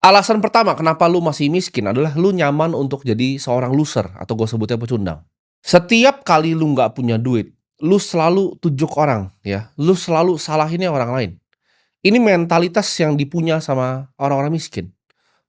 Alasan pertama kenapa lu masih miskin adalah lu nyaman untuk jadi seorang loser atau gue sebutnya pecundang. Setiap kali lu nggak punya duit, lu selalu tujuk orang ya, lu selalu salahinnya orang lain. Ini mentalitas yang dipunya sama orang-orang miskin.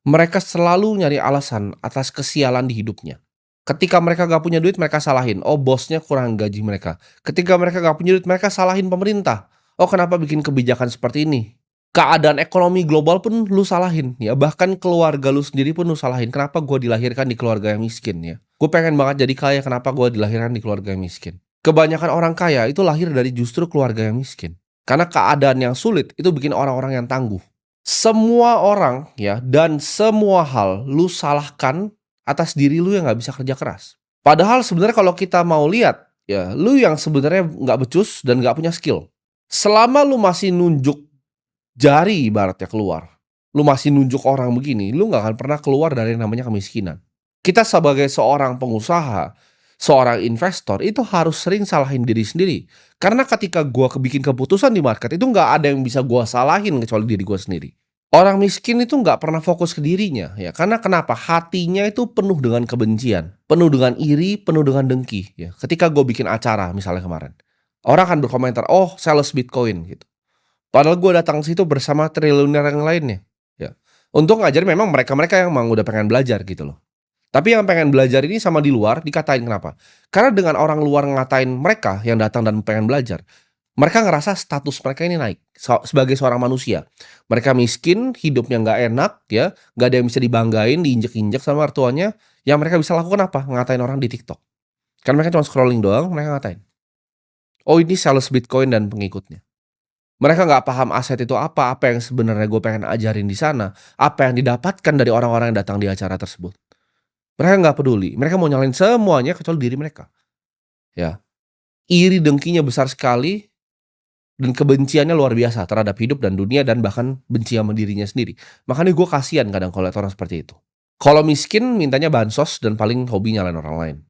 Mereka selalu nyari alasan atas kesialan di hidupnya. Ketika mereka nggak punya duit, mereka salahin, "Oh, bosnya kurang gaji mereka." Ketika mereka nggak punya duit, mereka salahin pemerintah. "Oh, kenapa bikin kebijakan seperti ini?" Keadaan ekonomi global pun lu salahin, ya bahkan keluarga lu sendiri pun lu salahin, "Kenapa gua dilahirkan di keluarga yang miskin ya? Gue pengen banget jadi kaya, kenapa gua dilahirkan di keluarga yang miskin?" Kebanyakan orang kaya itu lahir dari justru keluarga yang miskin. Karena keadaan yang sulit itu bikin orang-orang yang tangguh. Semua orang ya dan semua hal lu salahkan atas diri lu yang nggak bisa kerja keras. Padahal sebenarnya kalau kita mau lihat, ya lu yang sebenarnya nggak becus dan nggak punya skill. Selama lu masih nunjuk jari ibaratnya keluar, lu masih nunjuk orang begini, lu nggak akan pernah keluar dari yang namanya kemiskinan. Kita sebagai seorang pengusaha, seorang investor itu harus sering salahin diri sendiri. Karena ketika gua bikin keputusan di market itu nggak ada yang bisa gua salahin kecuali diri gua sendiri. Orang miskin itu nggak pernah fokus ke dirinya ya, karena kenapa? Hatinya itu penuh dengan kebencian, penuh dengan iri, penuh dengan dengki ya. Ketika gue bikin acara misalnya kemarin, orang akan berkomentar, "Oh, sales Bitcoin," gitu. Padahal gue datang ke situ bersama triliuner yang lainnya, ya. Untuk ngajarin memang mereka-mereka yang emang udah pengen belajar gitu loh. Tapi yang pengen belajar ini sama di luar dikatain kenapa? Karena dengan orang luar ngatain mereka yang datang dan pengen belajar, mereka ngerasa status mereka ini naik, sebagai seorang manusia. Mereka miskin, hidupnya nggak enak ya, nggak ada yang bisa dibanggain, diinjek-injek sama mertuanya, yang mereka bisa lakukan apa? Ngatain orang di TikTok. Kan mereka cuma scrolling doang, mereka ngatain. Oh, ini sales Bitcoin dan pengikutnya. Mereka nggak paham aset itu apa yang sebenarnya gue pengen ajarin di sana, apa yang didapatkan dari orang-orang yang datang di acara tersebut. Mereka nggak peduli, mereka mau nyalain semuanya kecuali diri mereka, ya. Iri dengkinya besar sekali dan kebenciannya luar biasa terhadap hidup dan dunia dan bahkan benci sama dirinya sendiri. Makanya gue kasihan kadang kalau lihat orang seperti itu. Kalau miskin mintanya bansos dan paling hobi nyalain orang lain.